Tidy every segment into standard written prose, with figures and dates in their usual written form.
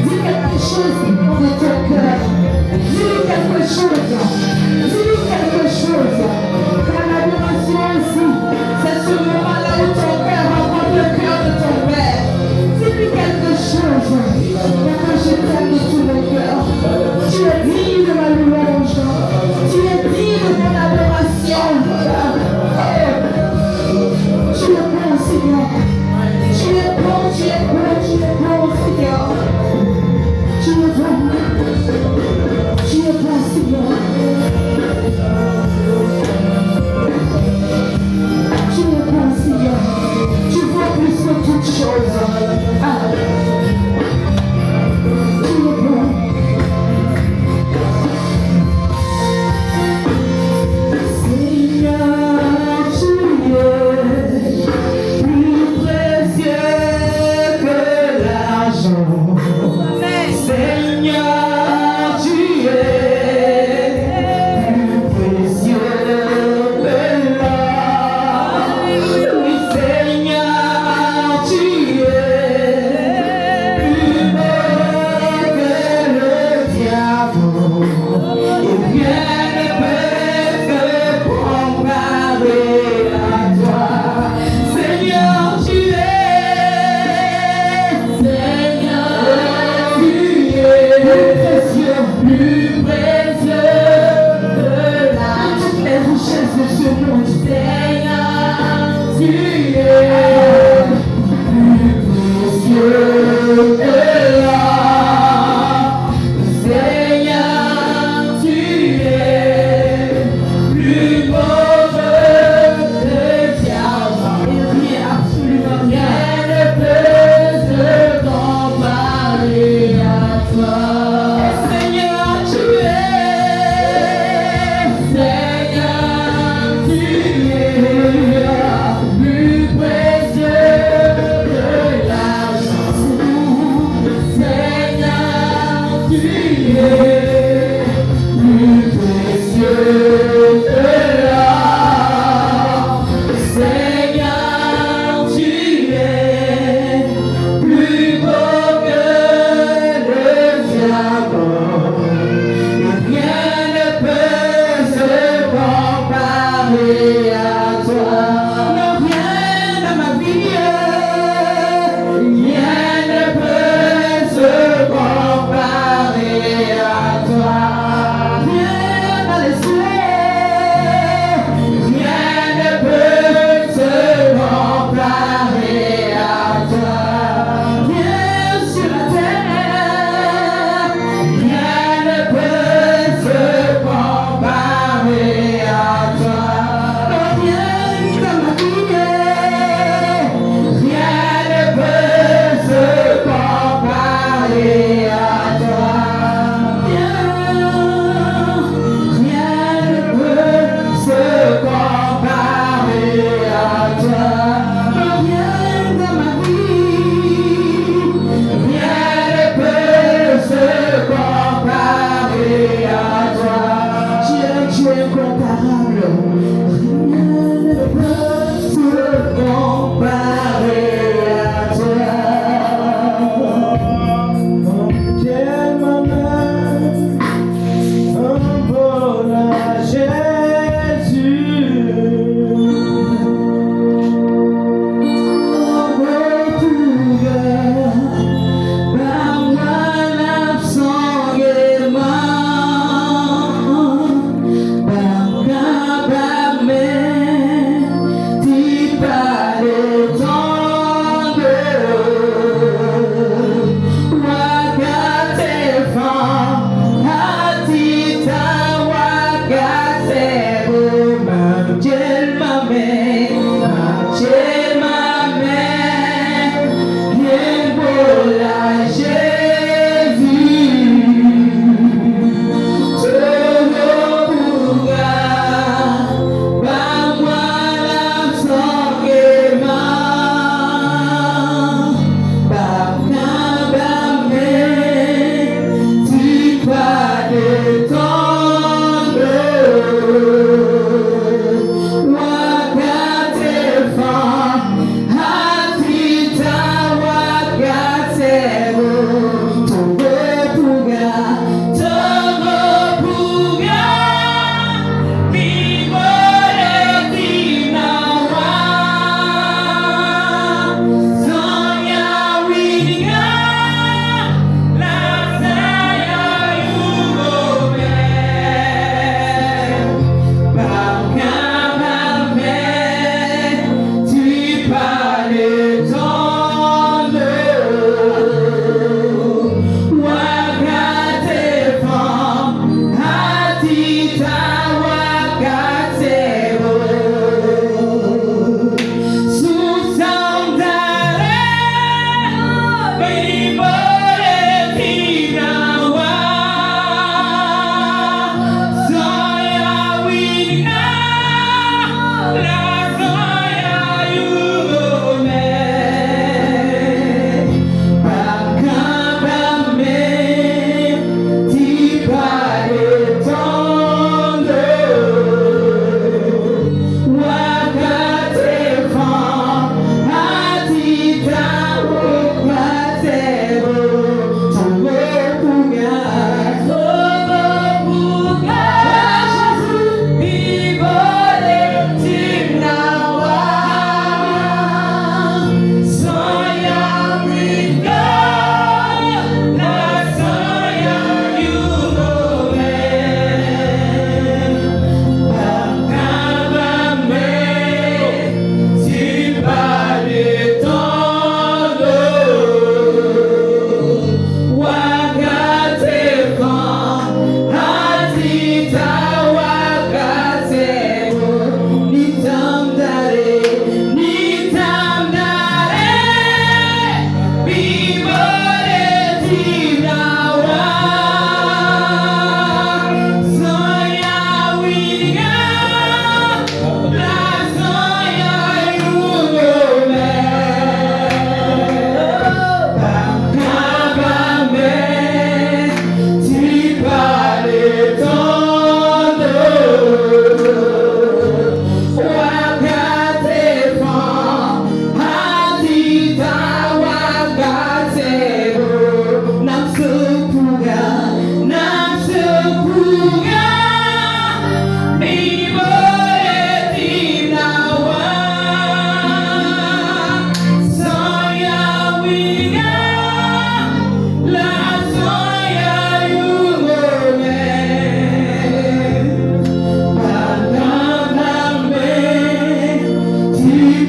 Dis quelque chose de ton cœur. Dis quelque chose. Dis quelque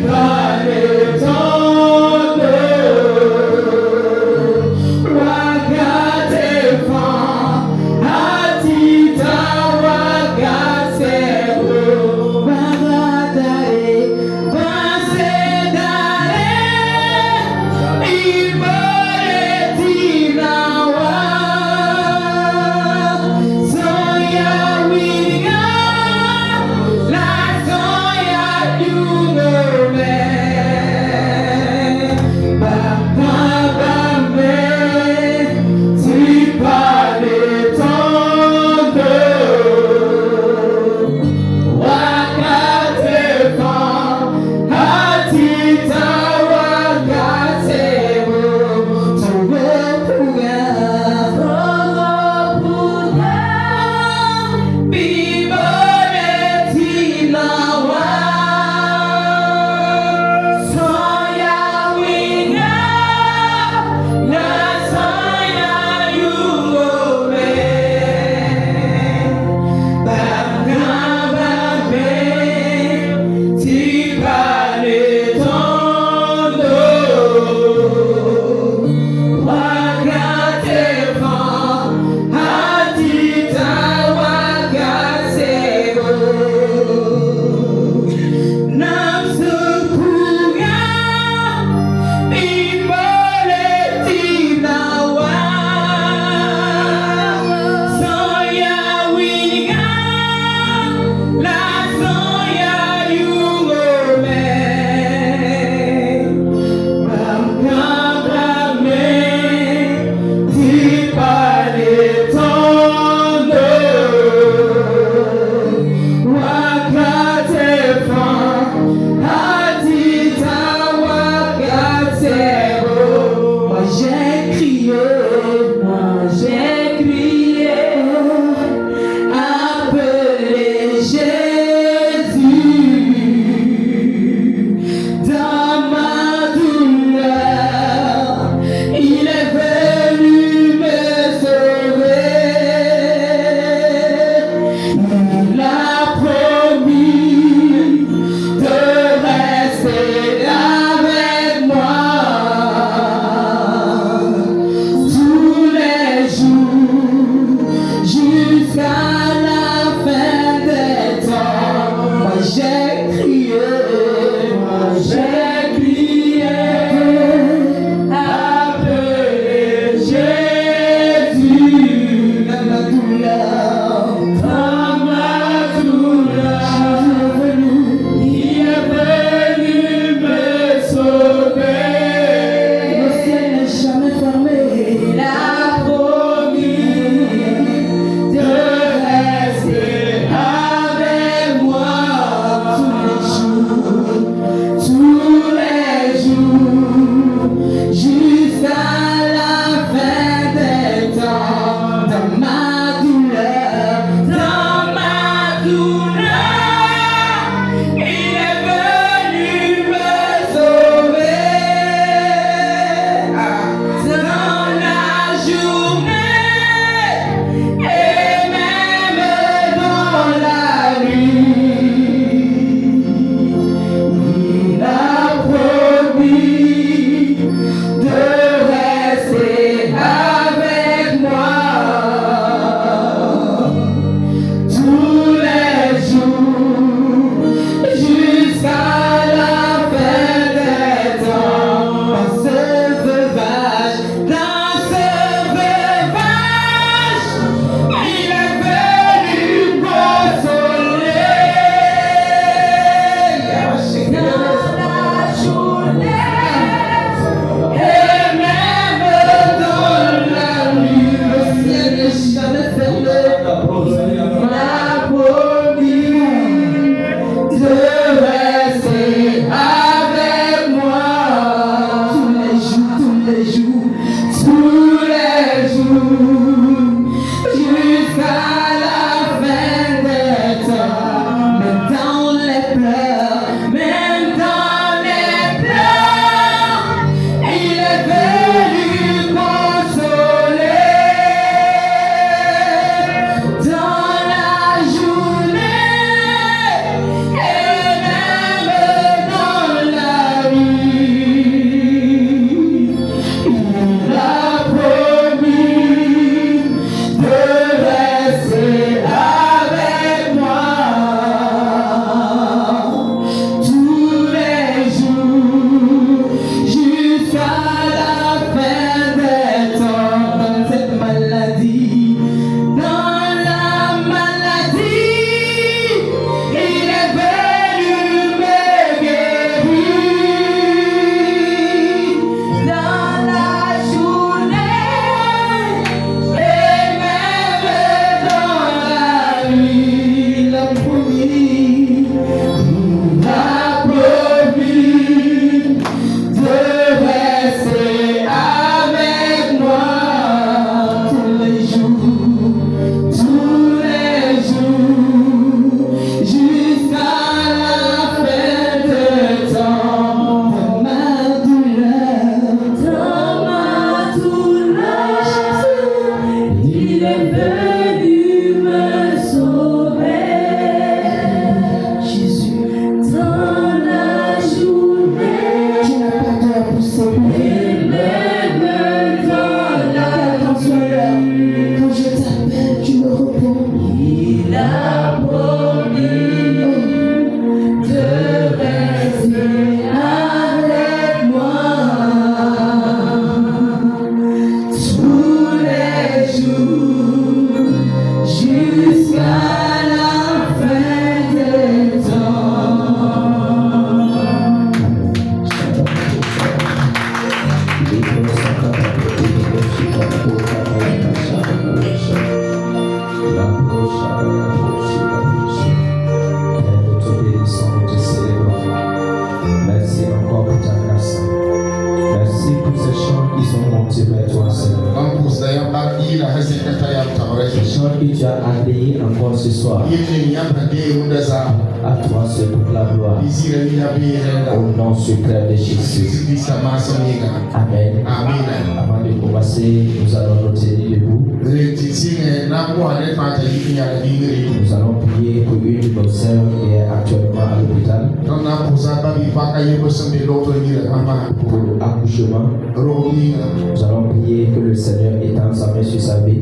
Man. que tu as agréé encore ce soir. À toi seul toute la gloire. Au nom suprême de Jésus. Amen. Avant de commencer, nous allons nous tenir debout. Nous allons prier pour une de nos sœurs qui est actuellement à l'hôpital. Pour l'accouchement. Nous allons prier que le Seigneur étende sa main sur sa vie.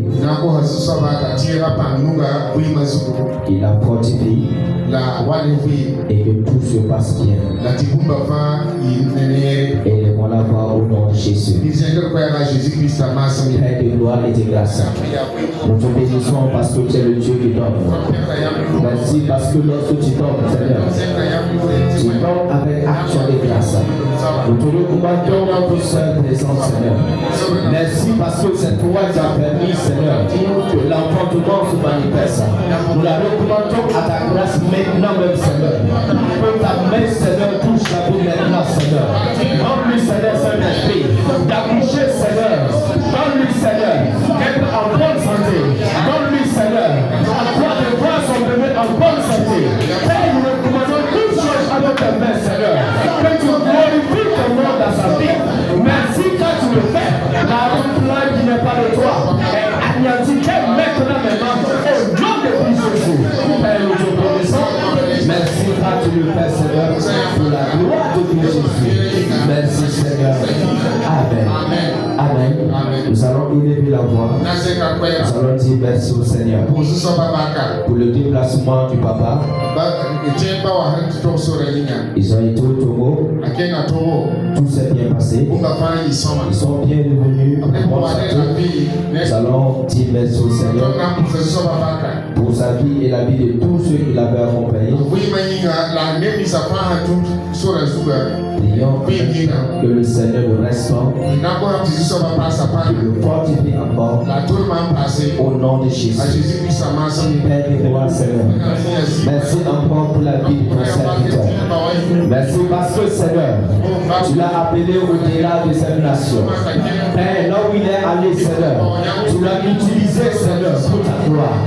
Qu'il la fortifie. Et que tout se passe bien. Et les voilà voir au nom de Jésus. Père de gloire et de grâce. Nous te bénissons parce que tu es le Dieu qui donne. Merci parce que lorsque tu donnes, Seigneur, tu donnes avec action et grâce. Nous te recommandons notre seule présence, Seigneur. Merci parce que c'est toi qui as permis, Seigneur, que l'enfantement se manifeste. Nous la recommandons à ta grâce maintenant même, Seigneur. Que ta main, Seigneur, touche la vie maintenant, Seigneur. Donne-lui, Seigneur, Saint-Esprit, d'accoucher, Seigneur. Donne-lui, Seigneur, d'être en bonne santé. Donne-lui, Seigneur, à toi de voir son bébé en bonne santé. Père, nous recommandons toutes choses à notre main, Seigneur. Que tu glorifies ton nom dans sa vie. Merci quand tu le fais. La plan qui n'est pas de toi est anéanti maintenant. Au nom de Jésus. Père, nous te bénissons. Merci quand tu le fais, Seigneur, pour la gloire de Jésus. Merci, Seigneur. Amen. Amen. Nous allons élever la voix. Nous allons dire merci au Seigneur pour le déplacement du papa. Ils ont été au Togo. Tout s'est bien passé. Ils sont bien revenus. Nous allons dire merci au Seigneur pour sa vie et la vie de tous ceux qui l'avaient accompagné. Prions que le Seigneur le restaure, qu'il le fortifie encore au nom de Jésus. Père de gloire, Seigneur, merci encore pour la vie de ton serviteur. Merci parce que, Seigneur, tu l'as appelé au-delà de cette nation. Père, là où il est allé, Seigneur, tu l'as utilisé, Seigneur, pour ta gloire.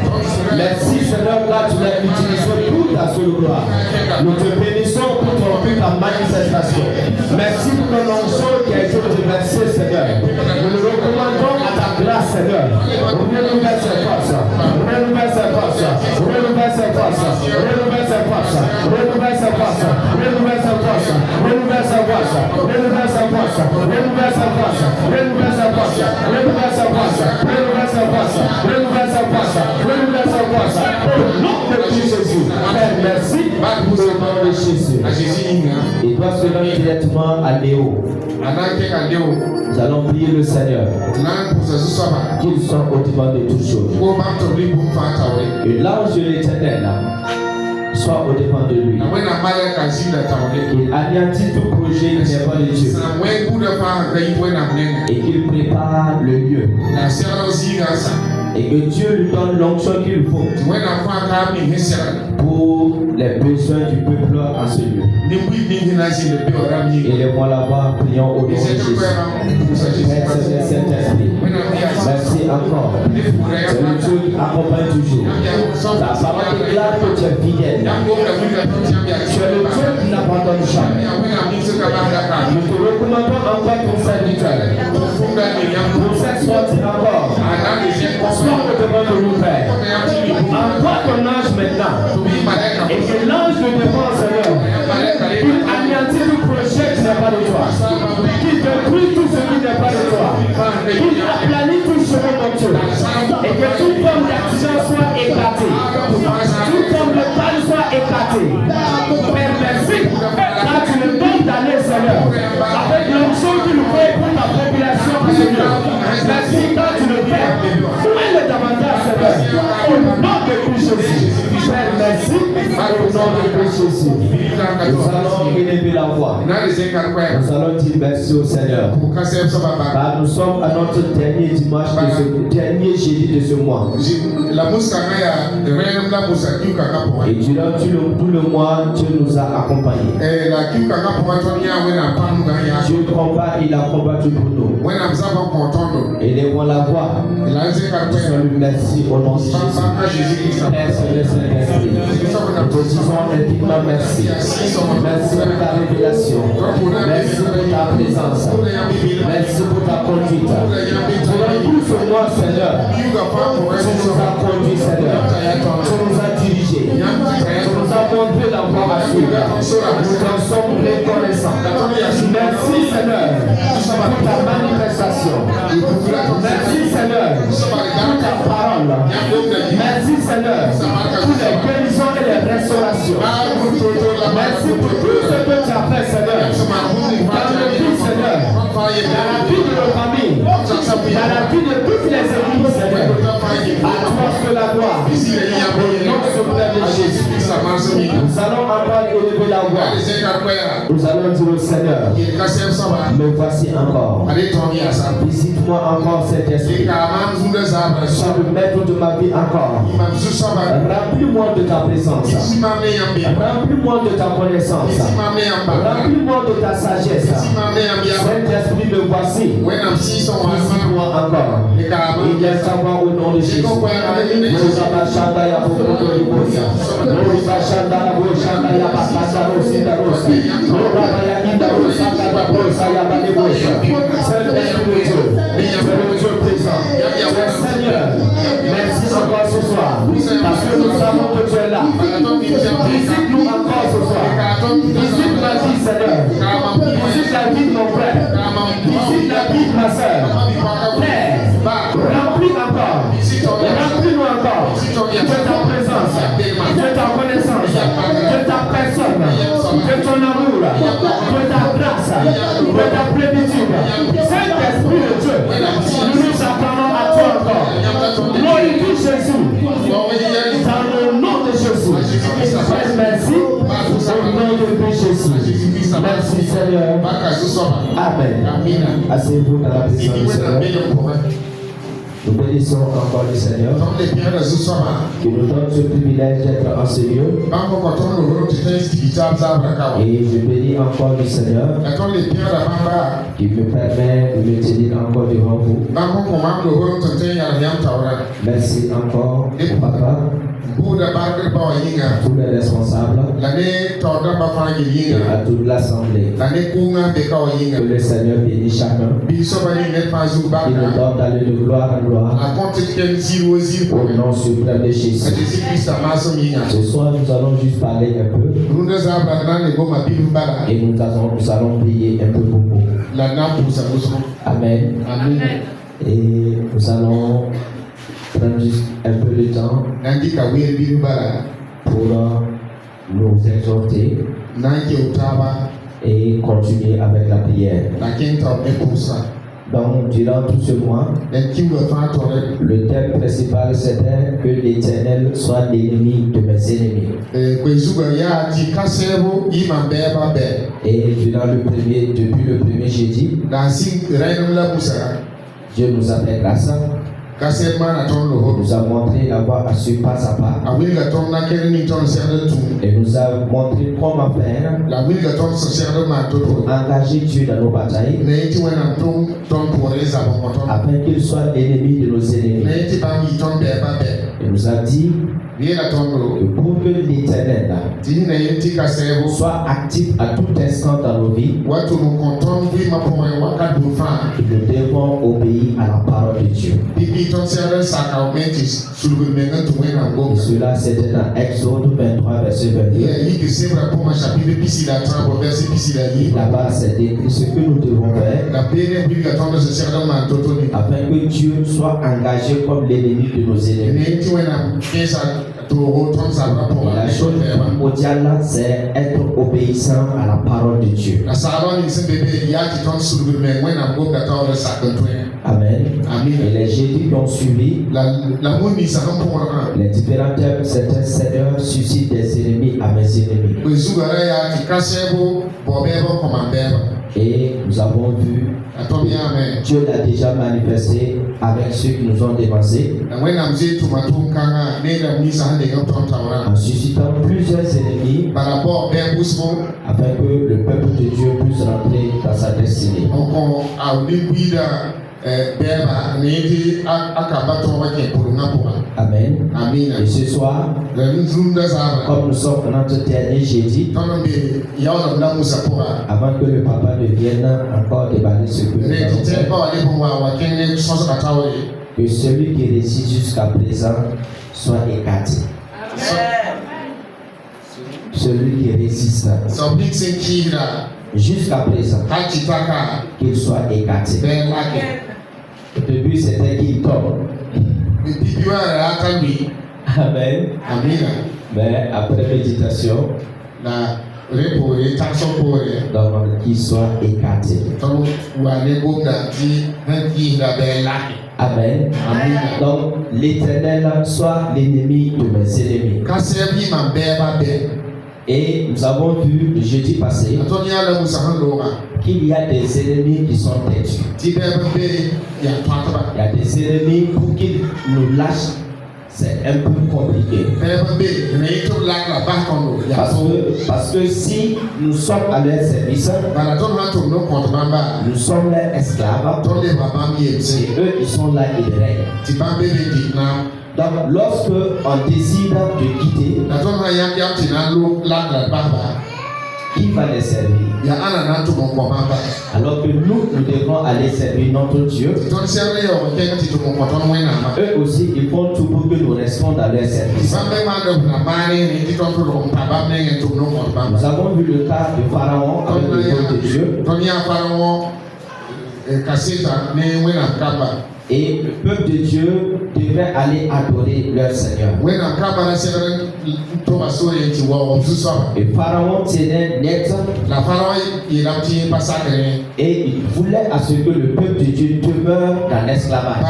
Merci, Seigneur, là tu l'as utilisé pour ta seule gloire. Nous te bénissons pour ton but en manifestation. Merci pour ton onction qui a été reversé, Seigneur. Nous le recommandons à ta grâce, Seigneur. Renouvelle ses forces. Renouvelle ses forces. Renouvelle ses forces. Renouvelle ses forces. Renouvelle ses forces. Renouvelle ses forces. Renouvelle ses forces. Renouvelle ses forces. Renouvelle ses forces. Renouvelle ses forces. Renouvelle ses forces. Renouvelle ses forces. Renouvelle ses forces. Renouvelle ses forces. Au nom de Jésus. Père, merci pour le nom de Jésus. Et toi, se donne directement à Léo. Nous allons prier le Seigneur qu'il soit au-devant de toutes choses. Et l'ange de l'Éternel soit au-devant de lui. Qu'il anéantit tout projet qui n'est pas de Dieu. Et qu'il prépare le lieu. Et que Dieu lui donne l'onction qu'il faut pour les besoins du peuple en ce lieu. Et les voilà là-bas, prions au nom de Jésus. Père Saint-Esprit, merci encore. C'est le Dieu qui accompagne toujours. Ta parole déclare que tu es fidèle. Tu es le Dieu qui n'abandonne jamais. Nous te recommandons encore ton serviteur. Pour cette sortie encore. Sois au-devant de nous, Père. Envoie ton ange maintenant. Et que l'ange de défense, Seigneur, qu'il anéantit tout projet qui n'est pas de toi. Qu'il détruit tout ce qui n'est pas de toi. Qu'il aplanit tout chemin de Dieu. Et que toute forme d'accident soit éclatée. Toute forme de panne soit éclatée. Père, merci. Quand tu le donnes d'aller, Seigneur, avec l'onction qu'il faut pour ta population, Seigneur. Merci quand tu le fais. Fais-le davantage, Seigneur. Au nom de Jésus. Père, merci. Au nom de Jésus, nous allons élever la voix. Nous allons dire merci au Seigneur. Car nous sommes à notre dernier dimanche, dernier jeudi de ce mois. Et durant tout le mois, Dieu nous a accompagnés. Dieu combat, il a combattu pour nous. Élevons la voix. Merci au nom de Jésus. Père Saint-Esprit, nous te disons infiniment merci. Merci pour ta révélation. Merci pour ta présence. Merci pour ta conduite. Durant tout ce mois, Seigneur, tu nous as conduits, Seigneur. Tu nous as dirigés. Tu nous as montré la voie à suivre. Nous t'en sommes reconnaissants. Merci, Seigneur, pour ta manifestation. Merci, Seigneur, pour ta parole. Merci, Seigneur, pour les guérisons et les restaurations. Merci pour tout ce que tu as fait, Seigneur. Dans le vie, Seigneur, dans la vie de nos familles, dans la vie de toutes les églises, Seigneur. À toi seul la gloire. Au nom suprême de Jésus. Nous allons encore élever la voix. Nous allons dire au Seigneur, me voici encore. Visite-moi encore cet esprit. Sois le maître de ma vie encore. Remplis-moi de ta présence. Remplis-moi de ta connaissance. Remplis-moi de ta sagesse. Saint-Esprit, me voici. Visite-moi encore. Il y a savoir au nom de Jésus. Seigneur, merci encore ce soir, parce que nous savons que tu es là. Visite-nous encore ce soir. Visite ma vie, Seigneur. Visite la vie de mon frère. Visite la vie de ma soeur. Père, remplis encore. Remplis-nous encore de ta présence, de ta connaissance, de ta personne, de ton amour, de ta grâce, de ta plénitude. Saint-Esprit de Dieu, nous nous appelons à toi encore. Glorifie Jésus. Dans le nom de Jésus. Merci. Au nom de Jésus. Merci Seigneur. Amen. Asseyez-vous dans la présence du Seigneur. Nous bénissons encore le Seigneur qui nous donne ce privilège d'être en ce lieu. Et je bénis encore le Seigneur qui me permet de me tenir encore devant vous. Merci encore au Papa, tous les responsables et à toute l'Assemblée. Que le Seigneur bénisse chacun. Il nous donne d'aller de gloire en gloire. Au nom suprême de Jésus. Ce soir, nous allons juste parler un peu. Et nous allons prier un peu beaucoup. Amen. Et nous allons prendre juste un peu de temps pour nous exhorter et continuer avec la prière. Donc, durant tout ce mois, le thème principal c'était que l'Éternel soit l'ennemi de mes ennemis. Et depuis le premier jeudi, Dieu nous a fait grâce. Nous a montré la voie à suivre pas à pas. Et nous a montré comment faire pour engager Dieu dans nos batailles afin qu'il soit l'ennemi de nos ennemis. Il nous a dit que pour que l'Éternel soit actif à tout instant dans nos vies, nous devons obéir à la parole de Dieu. Et cela c'était dans Exode 23 verset 22. Là-bas c'est écrit ce que nous devons faire afin que Dieu soit engagé comme l'ennemi de nos ennemis. La chose primordiale, c'est être obéissant à la parole de Dieu. Amen. Et les jeudis qui ont suivi, les différents thèmes, c'est un Seigneur suscite des ennemis à mes ennemis. Et nous avons vu, Dieu l'a déjà manifesté avec ceux qui nous ont dévancés, en suscitant plusieurs ennemis, afin que le peuple de Dieu puisse rentrer dans sa destinée. Amen. Et ce soir, comme nous sommes dans notre dernier jeudi, avant que le papa ne vienne encore déballer ce que nous avons fait, que celui qui résiste jusqu'à présent soit écarté. Celui qui résiste jusqu'à présent, qu'il soit écarté. Au début, c'était qu'il tombe. Amen. Mais après méditation, donc qu'il soit écarté. Amen. Donc l'Éternel soit l'ennemi de mes ennemis. Et nous avons vu le jeudi passé qu'il y a des ennemis qui sont têtus. Il y a des ennemis pour qu'ils nous lâchent. C'est un peu compliqué. Parce que si nous sommes à leur service, nous sommes leurs esclaves, et eux ils sont là, ils règnent. Donc lorsque on décide de quitter, qui va les servir? Alors que nous devons aller servir notre Dieu. Eux aussi, ils font tout pour que nous restons dans leur service. Nous avons vu le cas de Pharaon avec le peuple de Dieu. Et le peuple de Dieu devait aller adorer leur Seigneur. Et Pharaon tenait net. Et il voulait à ce que le peuple de Dieu demeure dans l'esclavage.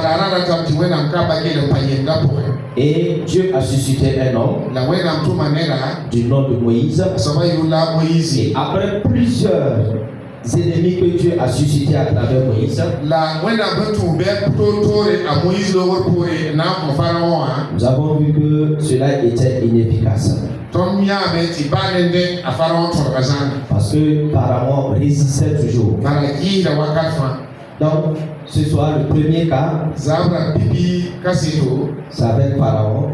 Et Dieu a suscité un homme du nom de Moïse. Et après plusieurs ennemis que Dieu a suscité à travers Moïse, nous avons vu que cela était inefficace. Parce que Pharaon résistait toujours. Donc, ce soir, le premier cas, c'est avec Pharaon.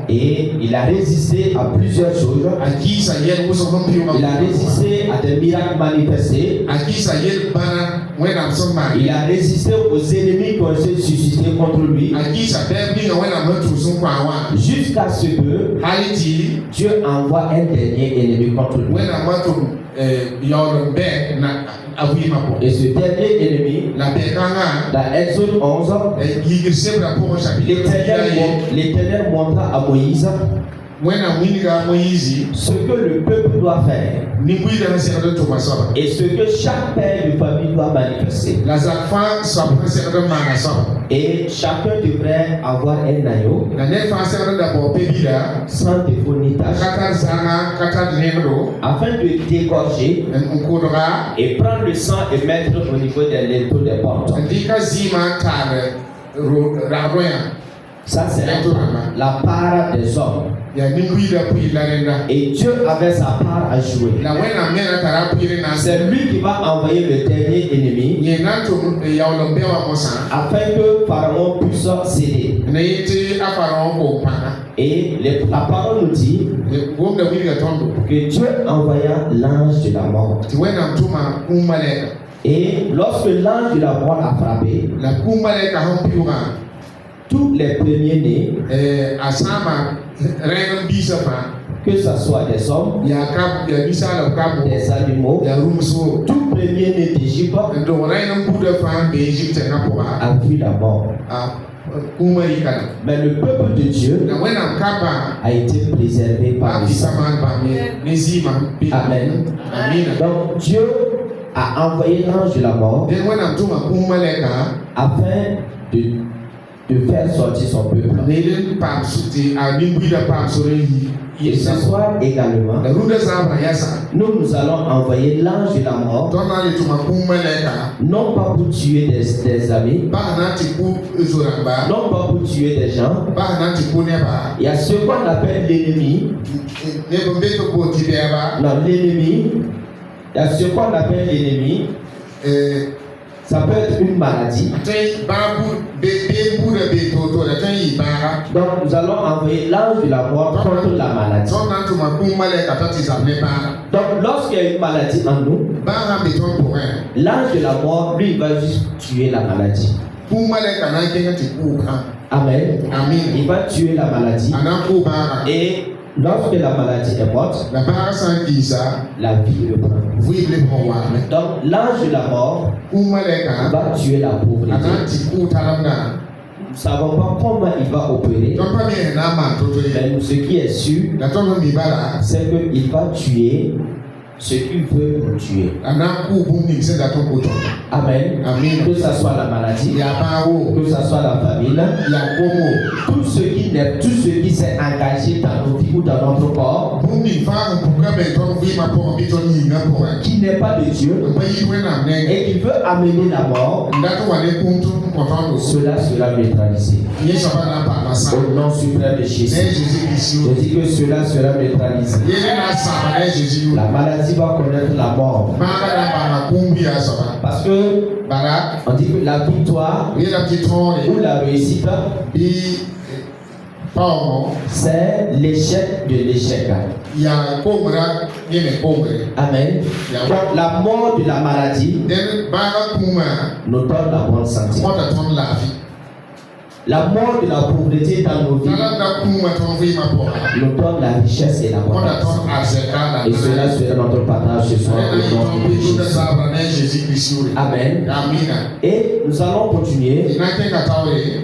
Et il a résisté à plusieurs choses. Il a résisté à des miracles manifestés. Il a résisté aux ennemis qui ont été suscités contre lui. Jusqu'à ce que Dieu envoie un dernier ennemi contre lui. Et ce dernier ennemi, dans Exode 11, l'Éternel montra à Moïse ce que le peuple doit faire et ce que chaque père de famille doit manifester. Et chacun devrait avoir un agneau sans défaut ni tache, afin de dégorger et prendre le sang et mettre au niveau des linteaux des portes. Ça, c'est la part des hommes. Et Dieu avait sa part à jouer. C'est lui qui va envoyer le dernier ennemi afin que Pharaon puisse céder. Et la parole nous dit que Dieu envoya l'ange de la mort. Et lorsque l'ange de la mort a frappé, tous les premiers-nés, que ce soit des hommes, des animaux, tout premier-né d'Égypte a vu la mort. Mais le peuple de Dieu a été préservé par le sang. Amen. Donc Dieu a envoyé l'ange de la mort afin de faire sortir son peuple. Et ce soir également, nous allons envoyer l'ange de la mort, non pas pour tuer des amis, non pas pour tuer des gens. Il y a ce qu'on appelle l'ennemi. Non, l'ennemi. Il y a ce qu'on appelle l'ennemi. Ça peut être une maladie. Donc nous allons envoyer l'ange de la mort contre la maladie. Donc lorsqu'il y a une maladie en nous, l'ange de la mort, lui, il va juste tuer la maladie. Amen. Il va tuer la maladie. Et lorsque la maladie est morte, la vie reprend. Donc l'ange de la mort va tuer la pauvreté. Nous ne savons pas comment il va opérer, mais ce qui est sûr, c'est qu'il va tuer ce qu'il veut nous tuer. Amen. Que ce soit la maladie, que ce soit la famine, tout ce qui s'est engagé dans nos vies ou dans notre corps, qui n'est pas de Dieu et qui veut amener la mort, cela sera neutralisé. Au nom suprême de Jésus, je dis que cela sera neutralisé. La maladie va connaître la mort. Parce que on dit que la victoire ou la réussite, c'est l'échec de l'échec. Amen. Donc la mort de la maladie nous donne la bonne santé. La mort de la pauvreté dans nos vies nous donne la richesse et l'abondance. Et cela sera notre partage ce soir au nom de Jésus. Amen. Et nous allons continuer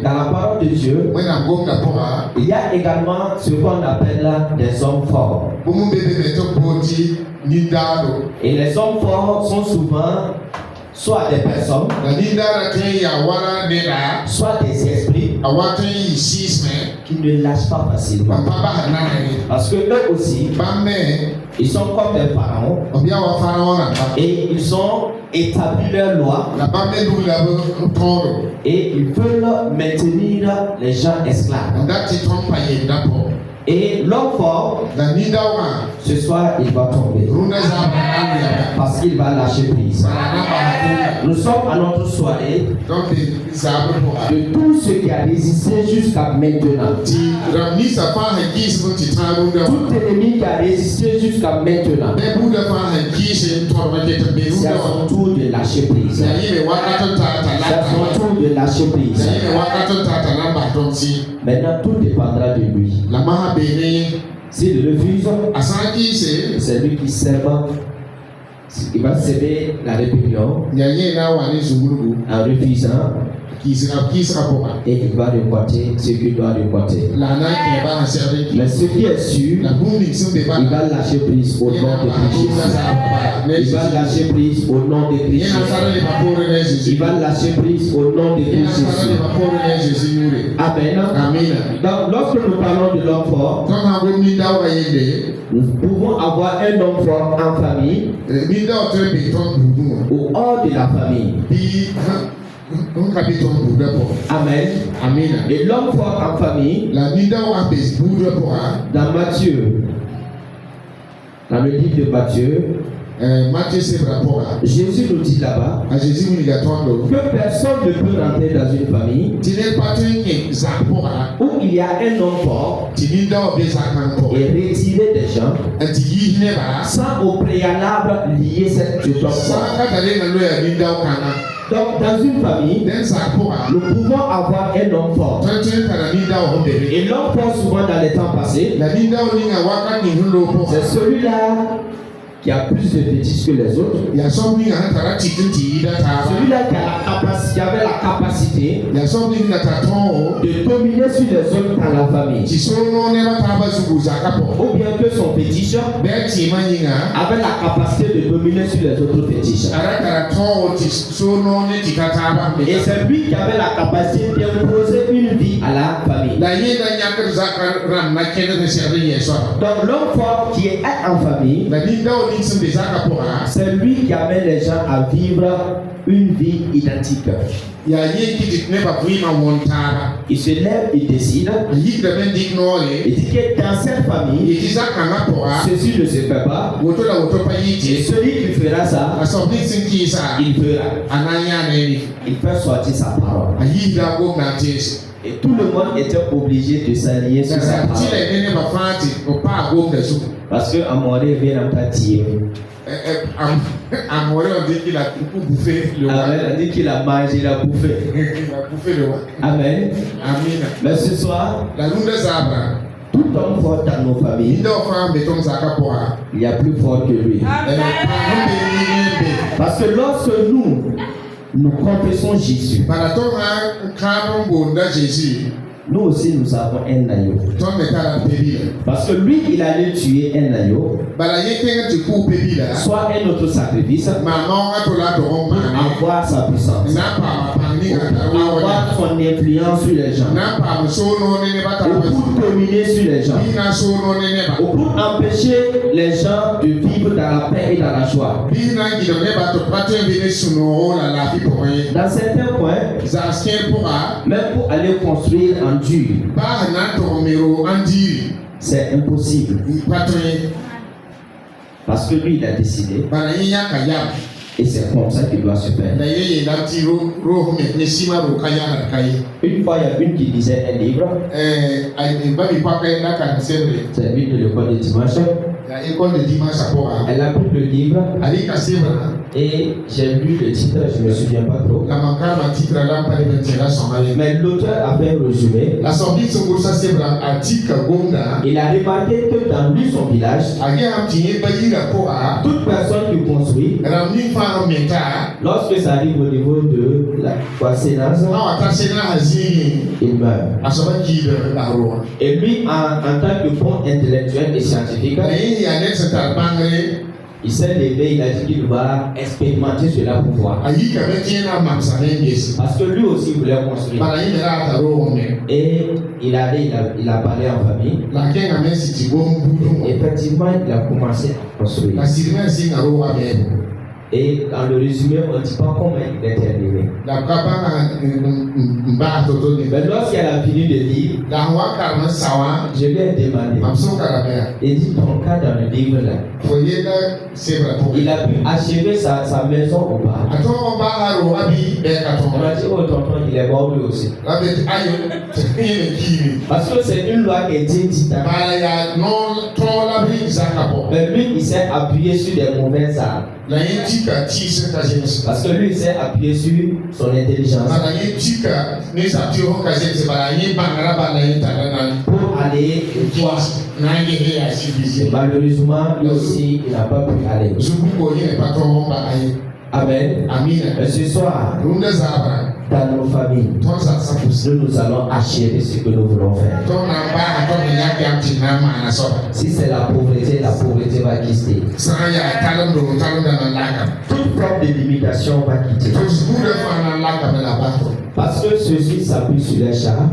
dans la parole de Dieu. Il y a également ce qu'on appelle des hommes forts. Et les hommes forts sont souvent soit des personnes, soit des esprits qui ne lâchent pas facilement. Parce que eux aussi, ils sont comme des pharaons et ils ont établi leur loi et ils veulent maintenir les gens esclaves. Et l'homme fort, ce soir, il va tomber. Parce qu'il va lâcher prise. Nous sommes à notre soirée de tout ce qui a résisté jusqu'à maintenant. Tout ennemi qui a résisté jusqu'à maintenant, c'est à son tour de lâcher prise. C'est à son tour de lâcher prise. Maintenant, tout dépendra de lui. S'il refuse, c'est lui qui sème. Il va semer la rébellion en refusant. Et il va récolter ce qu'il doit récolter. Mais ce qui est sûr, il va lâcher prise au nom de Christ. Il va lâcher prise au nom de Christ. Il va lâcher prise au nom de Christ. Amen. Donc, lorsque nous parlons de l'homme fort, nous pouvons avoir un homme fort en famille ou hors de la famille. Amen. Et l'homme fort en famille, dans Matthieu, dans le livre de Matthieu, Jésus nous dit là-bas que personne ne peut rentrer dans une famille où il y a un homme fort et retirer des gens sans au préalable lier cet homme fort. Donc, dans une famille, nous pouvons avoir un homme fort. Et l'homme fort, souvent dans les temps passés, c'est celui-là qui a plus de fétiches que les autres. Celui-là qui avait la capacité de dominer sur les autres dans la famille. Ou bien que son fétiche avait la capacité de dominer sur les autres fétiches. Et c'est lui qui avait la capacité d'imposer une vie à la famille. Donc l'homme fort qui est en famille, c'est lui qui amène les gens à vivre une vie identique. Il se lève, il décide. Il dit que dans cette famille, ceci ne se fait pas. Et celui qui fera ça, il fera. Il fait sortir sa parole. Et tout le monde était obligé de s'allier sur sa parole. Parce que Amoré vient en pâtir. Amoré, on dit qu'il a bouffé le roi. Amen, on dit qu'il a mangé, il a bouffé. Il a bouffé le roi. Amen. Amen. Mais ce soir, tout homme fort dans nos familles, il y a plus fort que lui. Amen. Parce que lorsque nous confessons Jésus, nous aussi nous avons un agneau. Parce que lui, il allait tuer un agneau, soit un autre sacrifice, pour avoir sa puissance, avoir son influence sur les gens, ou pour dominer sur les gens, ou pour empêcher les gens de vivre dans la paix et dans la joie. Dans certains points, même pour aller construire en dur, c'est impossible. Parce que lui, il a décidé. Et c'est comme ça qu'il doit se faire. Une fois, il y a une qui lisait un livre. C'est lui de l'école de dimanche. Elle a pris le livre. Et j'ai lu le titre, je ne me souviens pas trop. Mais l'auteur a fait un résumé. Il a remarqué que dans lui, son village, toute personne qui construit, lorsque ça arrive au niveau de la croissance, il meurt. Et lui, en tant que bon intellectuel et scientifique, il s'est levé, il a dit qu'il va expérimenter cela pour voir. Parce que lui aussi voulait construire. Et il a parlé en famille. Effectivement, il a commencé à construire. Et dans le résumé, on ne dit pas comment il est arrivé. Mais lorsqu'elle a fini de lire, je lui ai demandé. Il dit ton cas dans le livre là, il a pu achever sa maison ou pas? On m'a dit oh tonton, il est mort lui aussi. Parce que c'est une loi qui est dite. Mais lui, il s'est appuyé sur des mauvaises armes. Parce que lui, il s'est appuyé sur son intelligence pour aller voir. Et malheureusement, lui aussi, il n'a pas pu aller. Amen. Et ce soir, dans nos familles, nous allons achever ce que nous voulons faire. Si c'est la pauvreté va quitter. Toute forme de limitation va quitter. Parce que ceux-ci s'appuient sur les chars,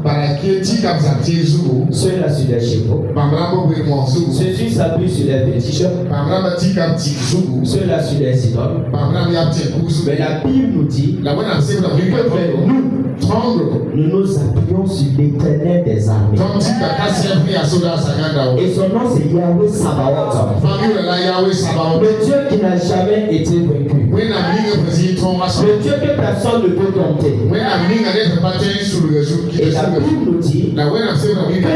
ceux-là sur les chevaux, ceux-ci s'appuient sur les fétiches, ceux-là sur les idoles. Mais la Bible nous dit que nous nous appuyons sur l'Éternel des armées. Et son nom c'est Yahweh Sabaoth. Le Dieu qui n'a jamais été vaincu. Le Dieu que personne ne peut dompter. Et la Bible nous dit que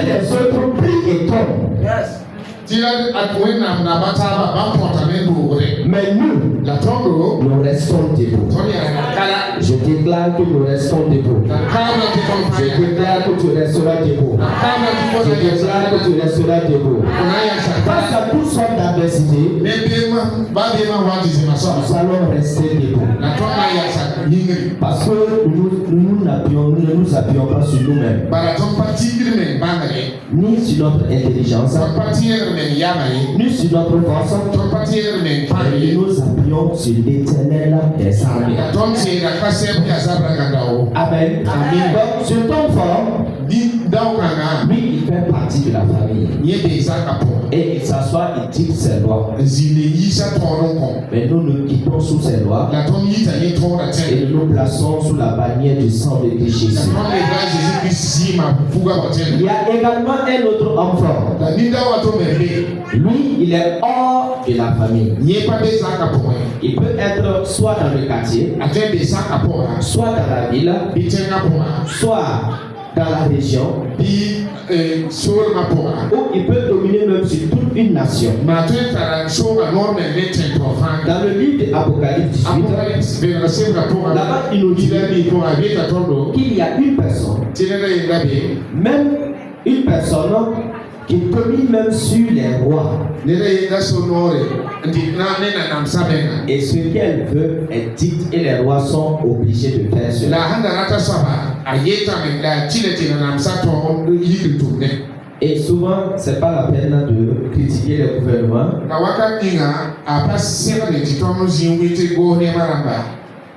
les autres prient et tombent. Mais nous restons debout. Je déclare que nous restons debout. Je déclare que tu resteras debout. Je déclare que tu resteras debout. Face à toute sorte d'adversité, Nous allons rester debout. Parce que nous ne nous appuyons pas sur nous-mêmes, ni sur notre intelligence, ni sur notre force, mais nous appuyons sur l'Éternel des armées. Amen. Donc, ce temps fort, lui, il fait partie de la famille. Et il s'assoit, il dicte ses lois. Mais nous nous quittons sous ses lois et nous nous plaçons sous la bannière du sang de Christ Jésus. Il y a également un autre homme fort. Lui, il est hors de la famille. Il peut être soit dans le quartier, soit dans la ville, soit dans la région, ou il peut dominer même sur toute une nation. Dans le livre de Apocalypse 18, là-bas il nous dit qu'il y a une personne, même une personne qui domine même sur les rois. Et ce qu'elle veut est dicte et les rois sont obligés de faire cela. Et souvent, c'est pas la peine de critiquer le gouvernement.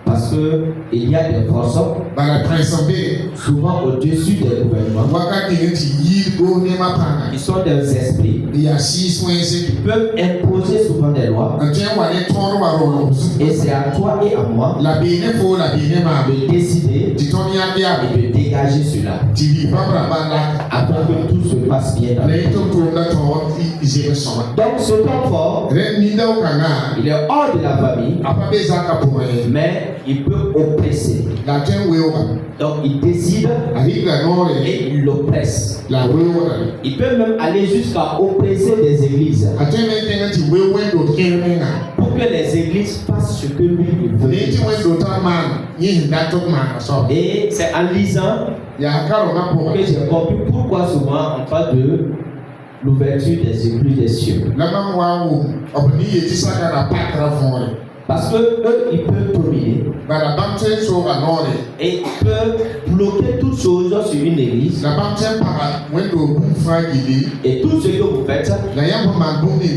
Parce qu'il y a des forces souvent au-dessus des gouvernements. Ils sont des esprits qui peuvent imposer souvent des lois. Et c'est à toi et à moi de décider et de dégager cela afin que tout se passe bien dans le monde. Donc ce temps fort, il est hors de la famille, mais il peut oppresser. Donc il décide et il l'oppresse. Il peut même aller jusqu'à oppresser des églises pour que les églises fassent ce que lui veut. Et c'est en lisant que j'ai compris pourquoi souvent on parle de l'ouverture des églises des cieux. Parce que eux, ils peuvent dominer et ils peuvent bloquer toutes choses sur une église. Et tout ce que vous faites, vous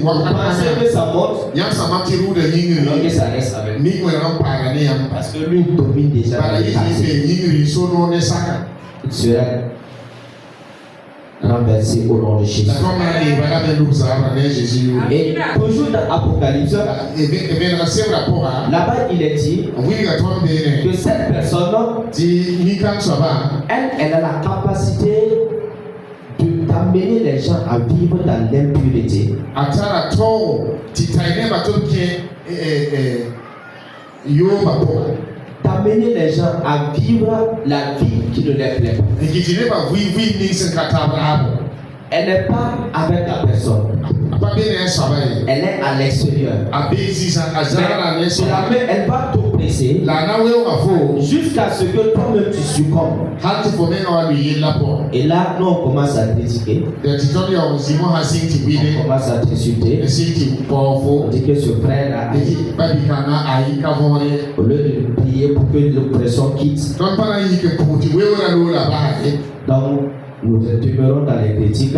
pensez que ça monte, alors que ça reste avec lui. Parce que lui domine déjà. Il sera renversé au nom de Jésus. Et toujours dans Apocalypse, là-bas il est dit que cette personne, elle a la capacité d'amener les gens à vivre dans l'impureté. D'amener les gens à vivre la vie qui ne les plaît pas. Elle n'est pas avec la personne. Elle est à l'extérieur. Mais elle va t'oppresser jusqu'à ce que toi-même tu succombes. Et là, nous on commence à critiquer. On commence à t'insulter. On dit que ce frère a agi. Au lieu de prier pour que l'oppression quitte. Donc, nous demeurons dans les critiques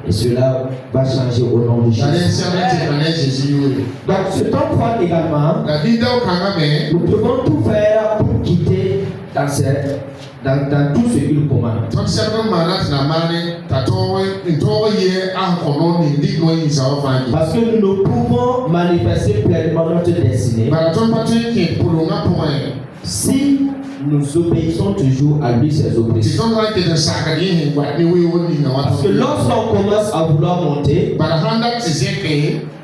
et cela va changer au nom de Jésus. Donc ce temps fort également, nous devons tout faire pour quitter dans tout ce qu'il commande. Parce que nous ne pouvons manifester pleinement notre destinée si nous obéissons toujours à lui ses oppressions. Parce que lorsqu'on commence à vouloir monter,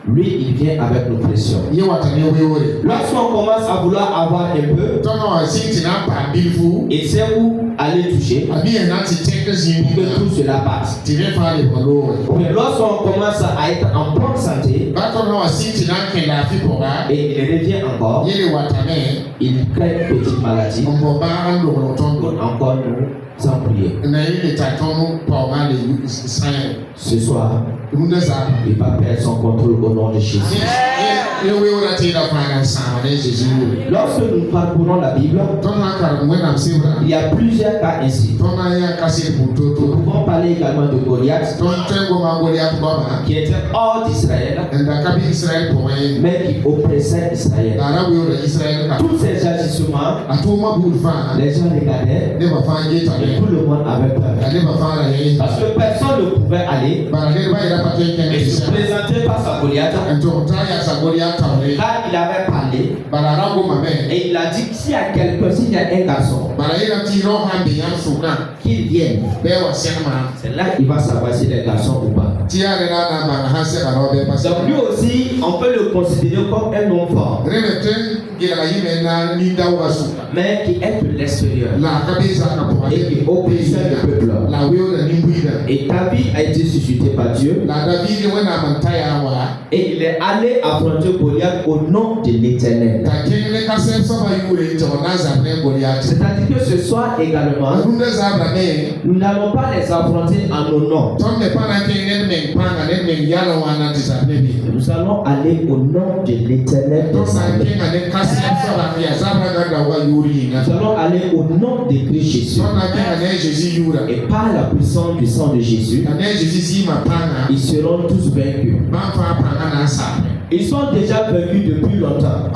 lui il vient avec l'oppression. Lorsqu'on commence à vouloir avoir un peu, il sait où aller toucher pour que tout cela passe. Mais lorsqu'on commence à être en bonne santé et il revient encore, il crée une petite maladie. Encore nous sans prier. Ce soir, Il va perdre son contrôle au nom de Jésus. Lorsque nous parcourons la Bible, il y a plusieurs cas ainsi. Nous pouvons parler également de Goliath, qui était hors d'Israël, mais qui oppressait Israël. Tous ces agissements, les gens regardaient et tout le monde avait peur. Parce que personne ne pouvait aller et se présenter face à Goliath. Là, il avait parlé et il a dit s'il y a quelqu'un, s'il y a un garçon, qu'il vienne. C'est là qu'il va savoir s'il est garçon ou pas. Donc lui aussi, on peut le considérer comme un homme fort, mais qui est de l'extérieur et qui oppressait le peuple. Et David a été suscité par Dieu et il est allé affronter Goliath au nom de l'Éternel. C'est-à-dire que ce soir également, nous n'allons pas les affronter en nos noms. Nous allons aller au nom de l'Éternel. Nous allons aller au nom de Christ Jésus. Et par la puissance du sang de Jésus, ils seront tous vaincus. Ils sont déjà vaincus depuis longtemps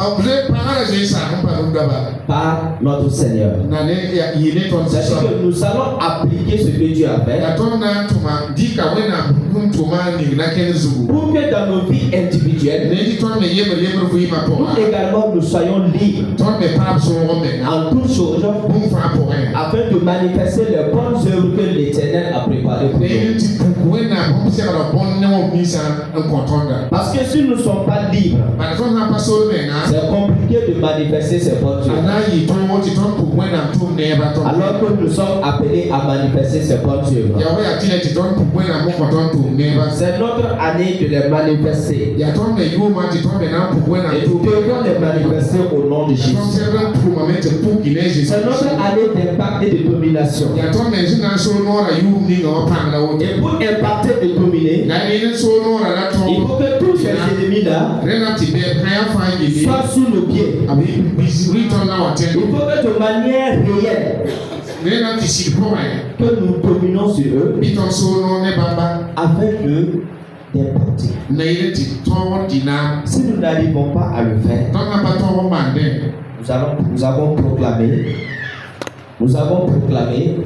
par notre Seigneur. C'est-à-dire que nous allons appliquer ce que Dieu a fait pour que dans nos vies individuelles, nous également nous soyons libres en toutes choses afin de manifester les bonnes œuvres que l'Éternel a préparées pour nous. Parce que si nous ne sommes pas libres, c'est compliqué de manifester ces bonnes œuvres. Alors que nous sommes appelés à manifester ces bonnes œuvres. C'est notre année de les manifester. Et nous devons les manifester au nom de Jésus. C'est notre année d'impact et de domination. Et pour impacter et dominer, il faut que tous ces ennemis-là soient sous nos pieds. Il faut que de manière réelle, que nous dominons sur eux afin de d'impacter. Si nous n'arrivons pas à le faire, nous avons proclamé,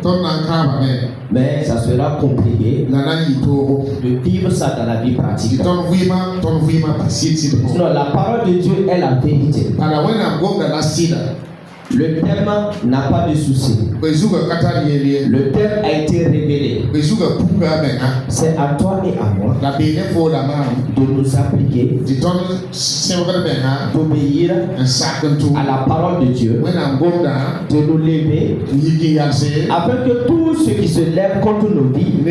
mais ça sera compliqué de vivre ça dans la vie pratique. Sinon, la parole de Dieu est la vérité. Le thème n'a pas de souci. Le thème a été révélé. C'est à toi et à moi de nous appliquer, d'obéir à la parole de Dieu, de nous lever, afin que tout ce qui se lève contre nos vies,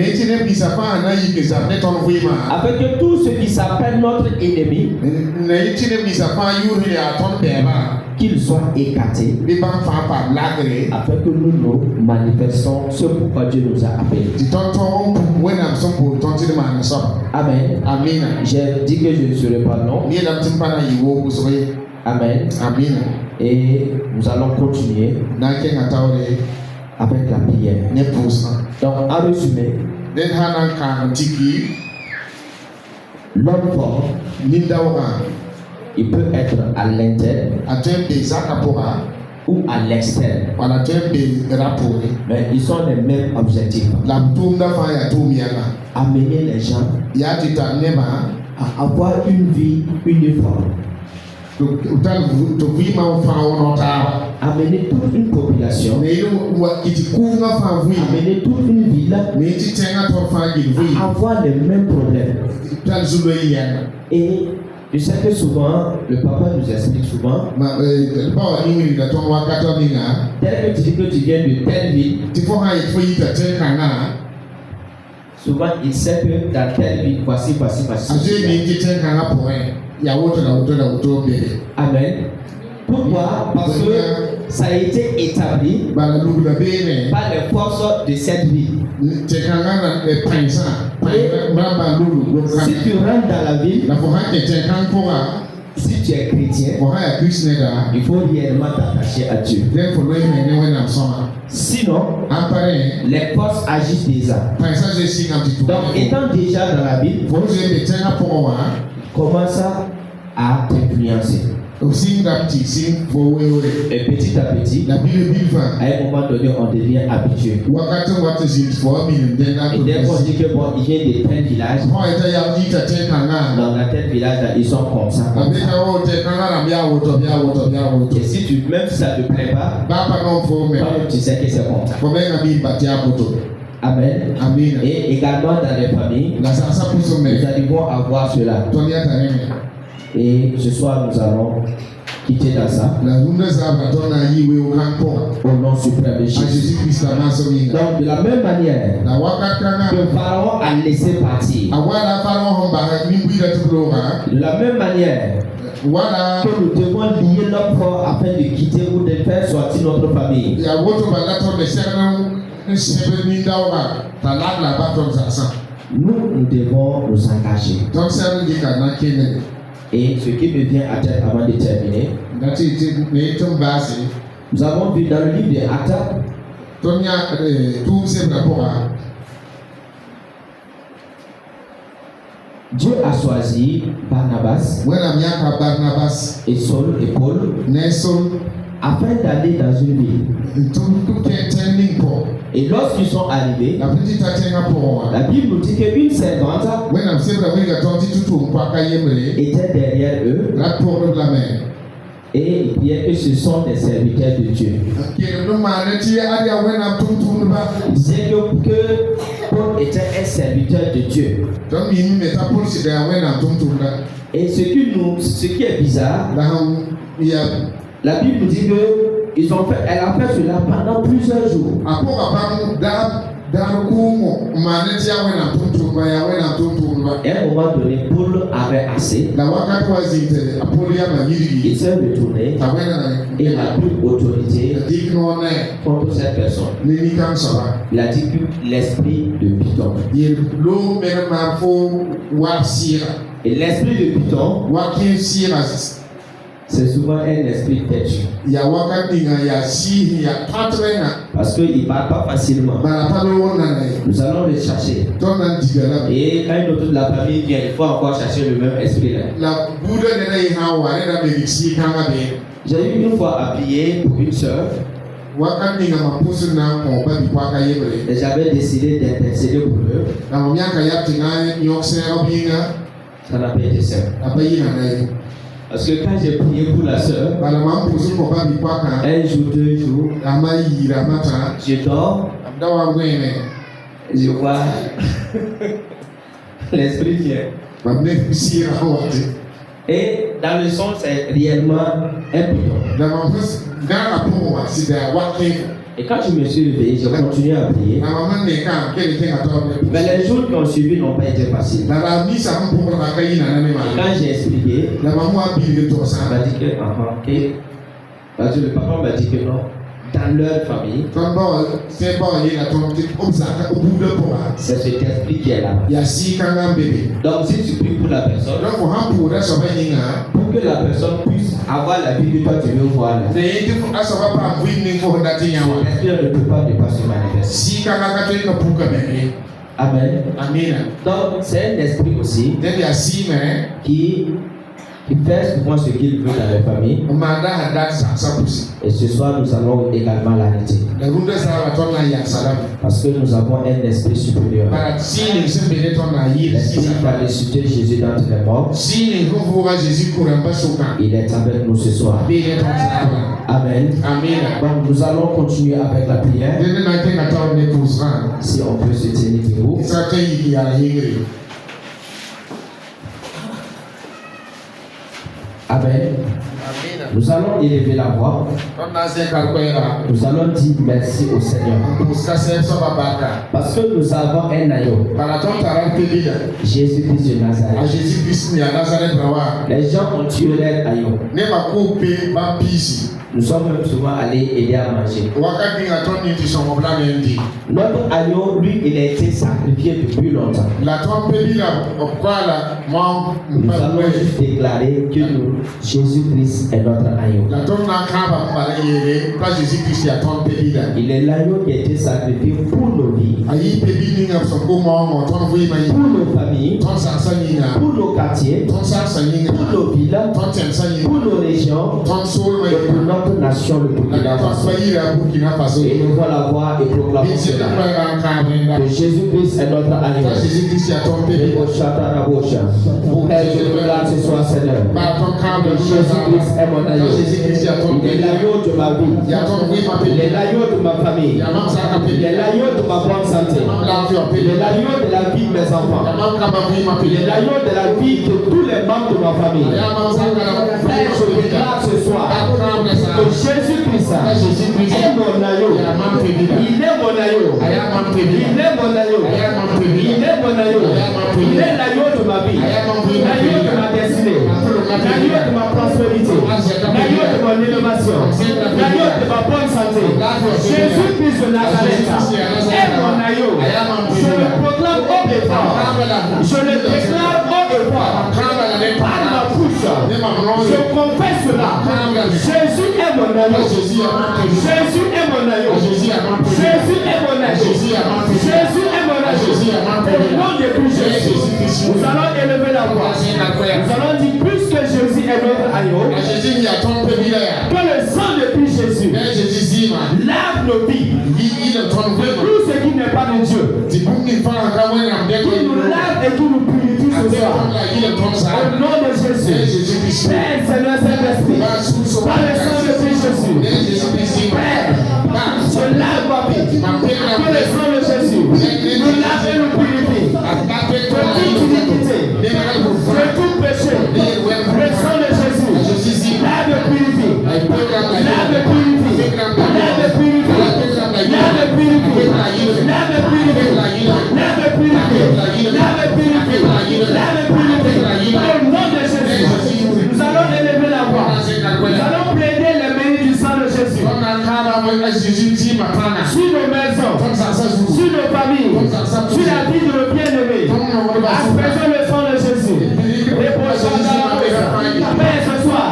afin que tout ce qui s'appelle notre ennemi, qu'il soit écarté, afin que nous nous manifestons ce pourquoi Dieu nous a appelés. Amen. J'ai dit que je ne serai pas non. Amen. Et nous allons continuer avec la prière. Donc, en résumé, l'homme fort, il peut être à l'interne ou à l'externe, mais ils ont les mêmes objectifs. Amener les gens à avoir une vie uniforme. Amener toute une population, amener toute une ville à avoir les mêmes problèmes. Et je sais que souvent, le papa nous explique souvent, tel que tu dis que tu viens de telle ville, souvent il sait que dans telle ville, voici. Amen. Pourquoi? Parce que ça a été établi par les forces de cette vie. si tu rentres dans la ville, si tu es chrétien, il faut réellement t'attacher à Dieu. Sinon, les forces agissent déjà. Donc, étant déjà dans la Bible, commence à t'influencer. Et petit à petit, à un moment donné, on devient habitué. Et dès qu'on dit que bon, il vient de tel village, dans tel village, là, ils sont comme ça. Et si tu, même si ça ne te plaît pas, tu sais que c'est comme ça. Amen. Et également dans les familles, nous allons avoir cela. Et ce soir, nous allons quitter dans ça. Au nom suprême de Jésus. Donc, de la même manière que Pharaon a laissé partir, de la même manière que nous devons lier notre corps afin de quitter ou de faire sortir notre famille. Nous devons nous engager. Et ce qui me vient à tête avant de terminer, nous avons vu dans le livre des Actes, Dieu a choisi Barnabas et Saul et Paul afin d'aller dans une ville. Et lorsqu'ils sont arrivés, la Bible nous dit qu'une servante était derrière eux et il dit que ce sont des serviteurs de Dieu. Il disait que Paul était un serviteur de Dieu. Et ce qui est bizarre, la Bible nous dit que elle a fait cela pendant plusieurs jours. À un moment donné, Paul avait assez. Il s'est retourné et il a pris autorité contre cette personne. Il a dit que l'esprit de Python. Et l'esprit de Python, c'est souvent un esprit têtu. Parce qu'il ne parle pas facilement. Nous allons le chercher. Et quand une autre de la famille vient, il faut encore chercher le même esprit là. J'ai eu une fois à prier pour une soeur. Et j'avais décidé d'intercéder pour eux. Ça n'a pas été simple. Parce que quand j'ai prié pour la soeur, un jour, 2 jours, je dors, je vois l'esprit vient. Et dans le son, c'est réellement un Python. Et quand je me suis levé, j'ai continué à prier. Mais les jours qui ont suivi n'ont pas été faciles. Et quand j'ai expliqué, il m'a dit que le papa m'a dit que non. Dans leur famille, c'est cet esprit qui est là. Donc si tu pries pour la personne, pour que la personne puisse avoir la vie que toi tu veux voir là, l'esprit ne peut pas se manifester. Amen. Donc c'est un esprit aussi qui fait souvent ce qu'il veut dans les familles. Et ce soir, nous allons également l'arrêter. Parce que nous avons un esprit supérieur. L'esprit qui va ressusciter Jésus d'entre les morts. Il est avec nous ce soir. Amen. Donc nous allons continuer avec la prière. Si on peut se tenir debout. Amen. Nous allons élever la voix. Nous allons dire merci au Seigneur. Parce que nous avons un agneau. Jésus-Christ de Nazareth. Les gens ont tué leur agneau. Nous sommes même souvent allés aider à manger. Notre agneau, lui, il a été sacrifié depuis longtemps. Nous allons juste déclarer que Jésus-Christ est notre agneau. Il est l'agneau qui a été sacrifié pour nos vies, pour nos familles, pour nos quartiers, pour nos villes, pour nos régions, et pour notre nation, le Burkina Faso. Et nous voilà voir et proclamer cela. Que Jésus-Christ est notre agneau. Père, je te regarde ce soir, Seigneur. Que Jésus-Christ est mon agneau. Il est l'agneau de ma vie. Il est l'agneau de ma famille. Il est l'agneau de ma bonne santé. Il est l'agneau de la vie de mes enfants. Il est l'agneau de la vie de tous les membres de ma famille. Père, je regarde ce soir. Que Jésus-Christ est mon agneau. Il est mon agneau. Il est mon agneau. Il est mon agneau. Il est l'agneau de ma vie. L'agneau de ma destinée. L'agneau de ma prospérité. L'agneau de mon élévation. L'agneau de ma bonne santé. Jésus-Christ de Nazareth est mon agneau. Je le proclame haut et fort. Je le déclare haut et fort. Par ma bouche, je confesse cela. Jésus est mon agneau. Jésus est mon agneau. Jésus est mon agneau. Jésus est mon agneau. Au nom de Jésus, nous allons élever la voix. Nous allons dire plus que Jésus est notre agneau. Que le sang de Christ Jésus lave nos vies. Tout ce qui n'est pas de Dieu. Qui nous lave et qui nous purifie ce soir. Au nom de Jésus. Père, Seigneur, Saint-Esprit. Par le sang de Christ Jésus. Père, je lave ma vie. Que le sang de Jésus nous lave et nous purifie. De toute iniquité. De tout péché. Le sang de Jésus lave et purifie. Lave et purifie. Lave et purifie. Lave et purifie. Lave et purifie. Lave et purifie. Lave et purifie. Lave et purifie. Au nom de Jésus, nous allons élever la voix. Nous allons plaider le mérite du sang de Jésus. Sur nos maisons, sur nos familles, sur la vie de nos bien-aimés. Aspergeons le sang de Jésus. Les prochains dans la maison. Père, ce soir,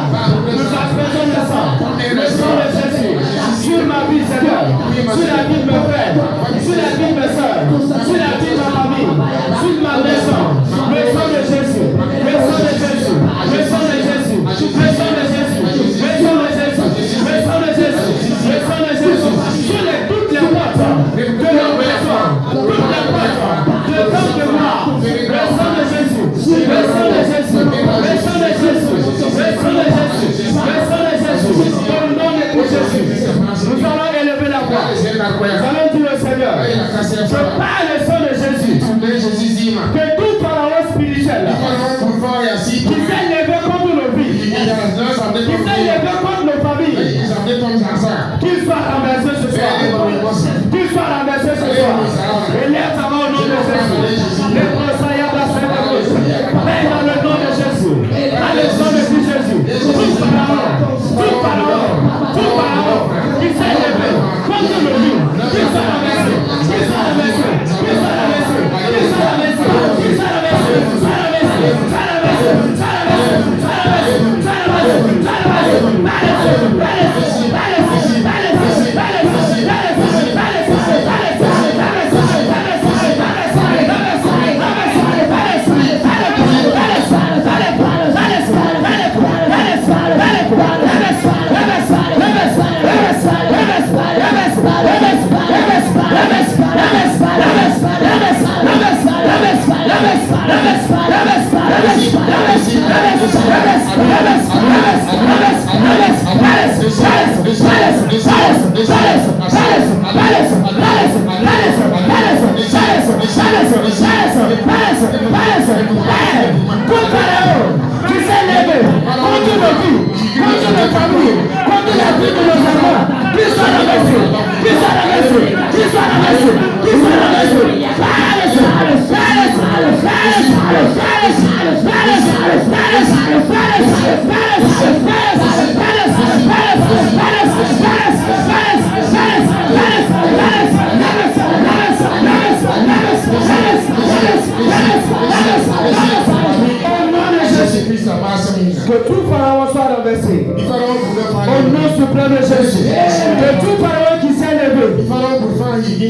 nous aspergeons le sang de Jésus. Sur ma vie, Seigneur. Sur la vie de mes frères. Sur la vie de mes soeurs. Sur la vie de ma famille. Sur ma maison. Le sang de Jésus. Le sang de Jésus. Le sang de Jésus. Le sang de Jésus. Le sang de Jésus. Le sang de Jésus. Le sang de Jésus. Sur toutes les portes de nos maisons. Toutes les portes de temps de mort. Le sang de Jésus. Le sang de Jésus. Le sang de Jésus. Le sang de Jésus. Le sang de Jésus. Au nom de Jésus. Nous allons élever la voix. Nous allons dire au Seigneur. Je parle le sang de Jésus. Que tout pharaon spirituel qui s'est levé contre nos vies, qui s'est levé contre nos familles, qu'il soit renversé ce soir. Qu'il soit renversé ce soir. Et lève ta main au nom de Jésus. Les conseillers de la Sainte-Rose. Père, dans le nom de Jésus. Dans le sang de Jésus. Tout pharaon qui s'est levé contre nos vies, qu'il soit renversé. Qu'il soit renversé. Qu'il soit renversé. Qu'il soit renversé. Qu'il soit renversé. Tout Que tout pharaon soit renversé. Au nom suprême de Jésus. Que tout pharaon qui s'est levé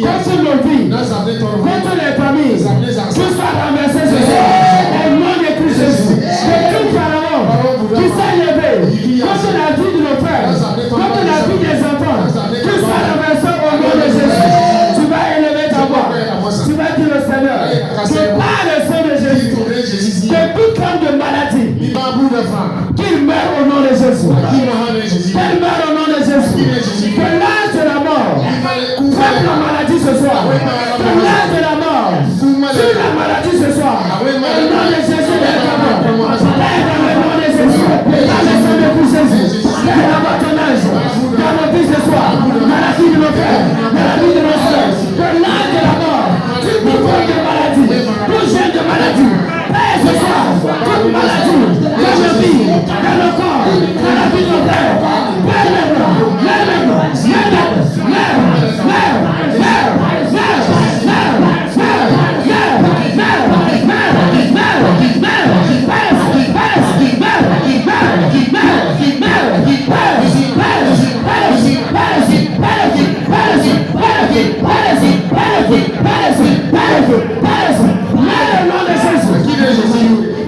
contre nos vies, contre les familles, tout soit renversé ce soir. Au nom de Christ Jésus. Que tout pharaon qui s'est levé contre la vie de nos frères, contre la vie des enfants, tout soit renversé au nom de Jésus. Tu vas élever ta voix. Tu vas dire au Seigneur que par le sang de Jésus, que toute forme de maladie, qu'il meure au nom de Jésus. Qu'il meure au nom de Jésus. Que l'âge de la mort frappe la maladie ce soir. Que l'âge de la mort tue la maladie ce soir. Au nom de Jésus, dans le nom de Jésus, dans le sang de Jésus, dans l'abatonnage, dans nos vies ce soir, maladie de nos frères, maladie de nos soeurs, que l'âge de la mort tue toute forme de maladie, tout gène de maladie. Père, ce soir, toute maladie, dans nos vies, dans nos corps, dans la vie de nos frères,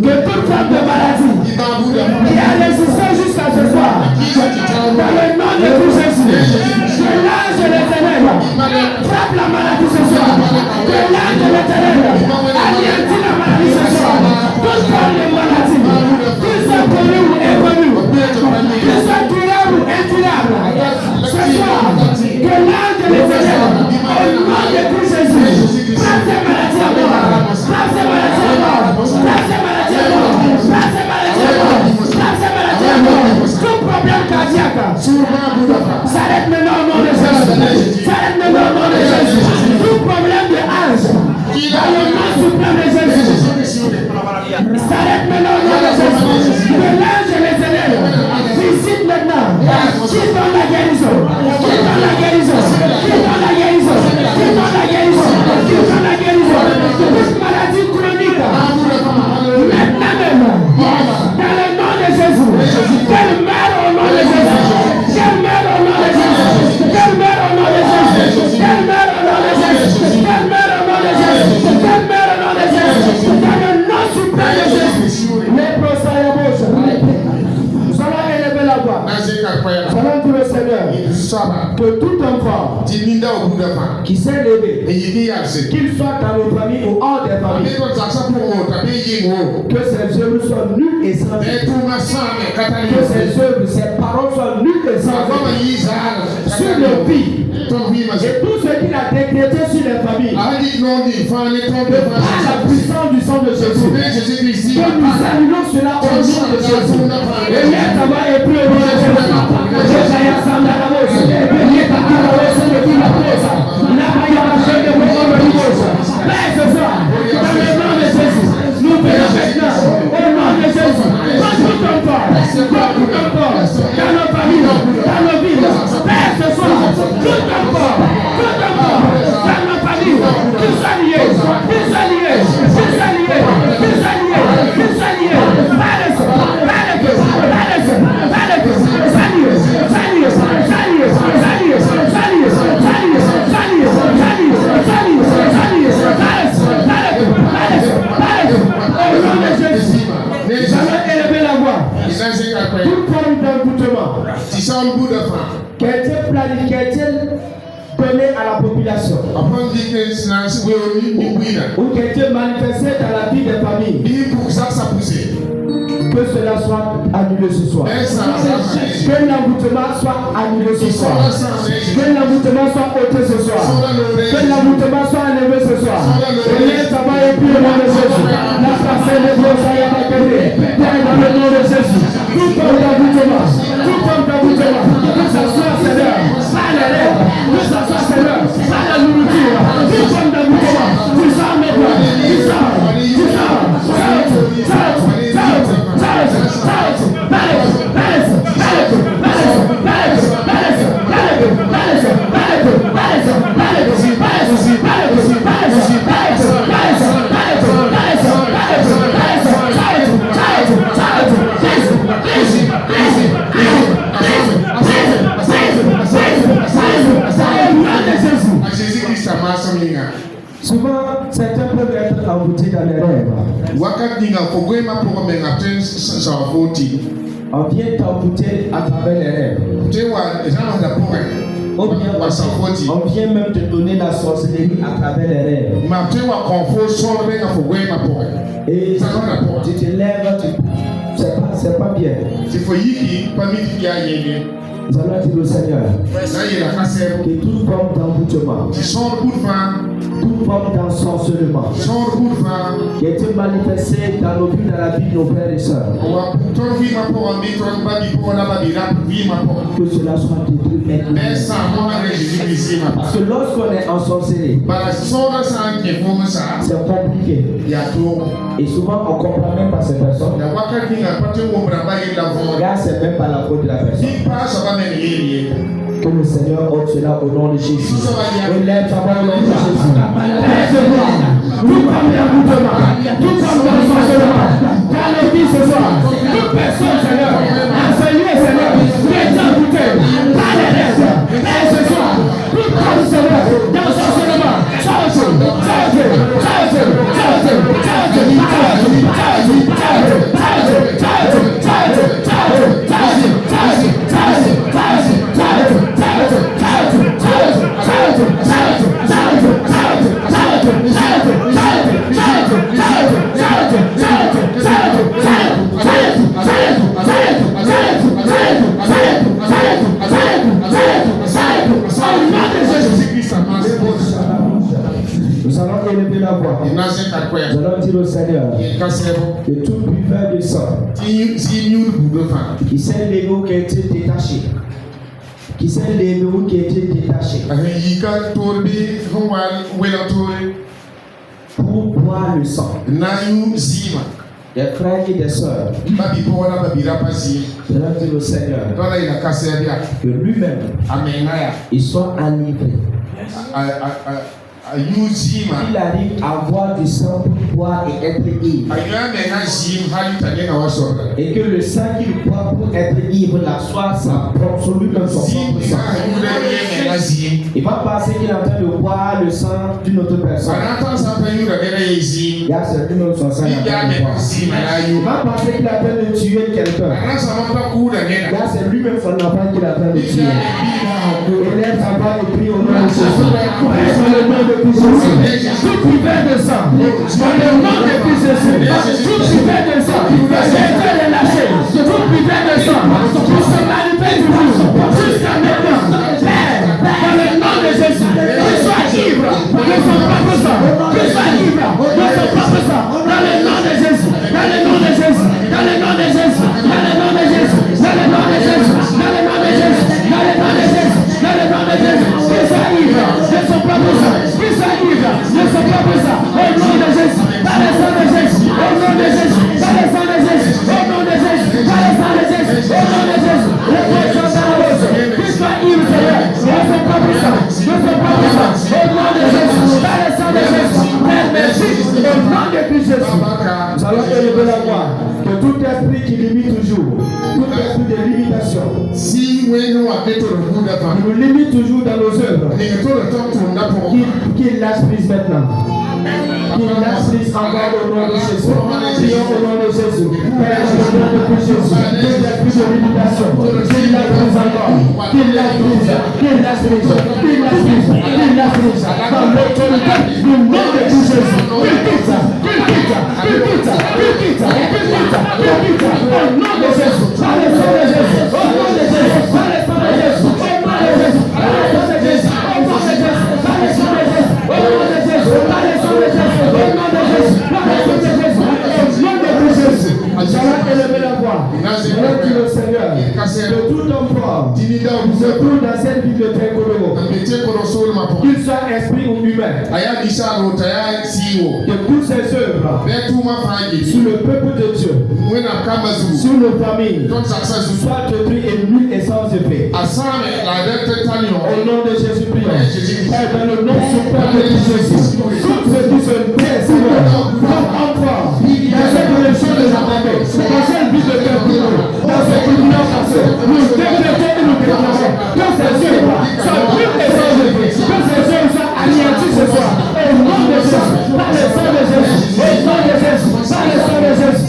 que toute forme de maladie qui a résisté jusqu'à ce soir, dans le nom de Jésus, que l'ange de l'Éternel frappe la maladie ce soir, que l'ange de l'Éternel anéantit la maladie ce soir, toute forme de maladie, qu'ils soient connus ou inconnus, qu'ils soient curables ou incurables, ce soir, que l'ange de l'Éternel, au nom de Jésus, frappe ces maladies à mort, frappe ces maladies à mort, frappe ces maladies à mort, frappe ces maladies à mort, frappe ces maladies à mort, tout problème cardiaque, s'arrête maintenant au nom de Jésus, s'arrête maintenant au nom de Jésus, tout problème de âge, dans le nom suprême de Jésus, s'arrête maintenant au nom de Jésus, que l'ange de l'Éternel visite maintenant, qui donne la guérison, qui donne la guérison, qui donne la guérison, qui donne la guérison, qui donne la guérison, toute maladie chronique, maintenant même, dans le nom de Jésus, qu'elle meure au nom de Jésus, qu'elle meure au nom de Jésus, qu'elle meure au nom de Jésus, qu'elle meure au nom de Jésus, qu'elle meure au nom de Jésus, qu'elle meure au nom de Jésus, dans le nom suprême de Jésus. Les procès à bouche. Nous allons élever la voix. Nous allons dire au Seigneur que tout enfant qui s'est levé, qu'il soit dans nos familles ou hors des familles, que ses œuvres soient nulles et sans vie. Que ses œuvres, ses paroles soient nulles et sans vie. Sur nos vies. Et tout ce qu'il a décrété sur les familles, par la puissance du sang de Jésus, que nous saluons cela au nom de Jésus. Et là, ça va et plus au nom de Jésus. Père, ce soir, dans le nom de Jésus, nous venons maintenant au nom de Jésus. Pas tout encore, dans nos familles, dans nos villes. Père, ce soir, tout encore, dans nos familles, tous alliés, toute forme d'envoûtement qui a été planifié, donné à la population, ou qui a été manifesté dans la vie des familles, que cela soit annulé ce soir. Que l'envoûtement soit annulé ce soir. Que l'envoûtement soit ôté ce soir. Que l'envoûtement soit enlevé ce soir. Et les tabacs et puis le nom de Jésus. La personne de Dieu soit attaquée. Dans le nom de Jésus. Tout homme d'envoûtement. Tout homme d'envoûtement. Que ce soit Seigneur, par les lèvres. Que ce soit Seigneur, par la nourriture. On vient t'embouter à travers les rêves. On vient même te donner la sorcellerie à travers les rêves. Et tu te lèves, c'est pas bien. Nous allons dire au Seigneur que toute forme d'emboutement, toute forme d'ensorcellement qui a été manifestée dans nos vies, dans la vie de nos frères et sœurs, que cela soit détruit maintenant. Parce que lorsqu'on est ensorcelé, c'est compliqué. Et souvent on ne comprend même pas ces personnes. Là, c'est même pas la faute de la personne. Que le Seigneur ôte cela au nom de Jésus. Relève ta main au nom de Jésus. Tout comme l'emboutement, tout comme l'ensorcellement, dans les vies ce soir, toute personne, Seigneur, enseignée, Seigneur, qui est emboutée par les rêves, et ce soir, tout comme, Seigneur, d'ensorcellement, nous allons élever la voix. Nous allons dire au Seigneur que tout buveur de sang qui s'est levé ou qui a été détaché, pour boire le sang des frères et des sœurs, nous allons dire au Seigneur que lui-même il soit enivré. Il arrive à boire du sang pour boire et être ivre. Et que le sang qu'il boit pour être ivre, la soit sa propre, lui-même son propre sang. Il va penser qu'il est en train de boire le sang d'une autre personne. Il y a certainement son sang. Il va penser qu'il est en train de tuer quelqu'un. Il y a c'est lui-même son enfant qu'il est en train de tuer. Élève sa voix et prie au nom de Jésus. Tout privé de sang, dans le nom de Jésus, tout privé de sang, j'ai été relâché, tout privé de sang, pour se manifester jusqu'à maintenant, dans le nom de Jésus, qu'il soit ivre de son propre sang, qu'il soit ivre de son propre sang, dans le nom de Jésus, dans le nom de Jésus, dans le nom de Jésus, dans le nom de Jésus, dans le nom de Jésus, dans le nom de Jésus, dans le nom de Jésus, dans le nom de Jésus, qu'il soit ivre de son propre sang. Je ne sais pas ça. Au nom de Jésus, par le sang de Jésus, au nom de Jésus, par le sang de Jésus, au nom de Jésus, par le sang de Jésus, au nom de Jésus. Le poisson dans la rose, qu'il soit ivre, Seigneur. Je ne sais pas ça. Je ne sais pas ça. Au nom de Jésus, par le sang de Jésus. Père, merci. Au nom de Jésus. Nous allons élever la voix. Que tout esprit qui limite toujours, tout esprit de limitation, nous limite toujours dans nos œuvres, qu'il lâche prise maintenant. Qu'il lâche prise encore au nom de Jésus. Prions au nom de Jésus. Père, au nom de Jésus. Tout esprit de limitation, qu'il lâche prise encore. Qu'il lâche prise, qu'il lâche prise, qu'il lâche prise, qu'il lâche prise. Dans l'autorité du nom de Jésus. Qu'il quitte ça, qu'il quitte ça, qu'il quitte ça, qu'il quitte ça, qu'il quitte ça, qu'il quitte ça. Au nom de Jésus. Par le sang de Jésus. Au nom de Jésus. Par le sang de Jésus. Au nom de Jésus. Par le sang de Jésus. Au nom de Jésus. Par le sang de Jésus. Au nom de Jésus. Par le sang de Jésus. Au nom de Jésus. Par le sang de Jésus. Au nom de Jésus. Nous allons élever la voix. Nous allons dire au Seigneur de tout homme fort se trouve dans cette ville de Tenkolomo, qu'il soit esprit ou humain, que toutes ses œuvres sur le peuple de Dieu, sur nos familles, soient détruites et nulles et sans effet. Au nom de Jésus, prions. Père, dans le nom suprême de Jésus, toutes ceux qui se plaisent, Seigneur, comme enfants, dans cette élection de Jacob, dans cette vie de Tenkolomo, dans cette union passée, nous décrétons et nous déclarons que ces œuvres soient brûlées et sans effet, que ces œuvres soient anéanties ce soir. Au nom de Jésus, par le sang de Jésus, au nom de Jésus, par le sang de Jésus.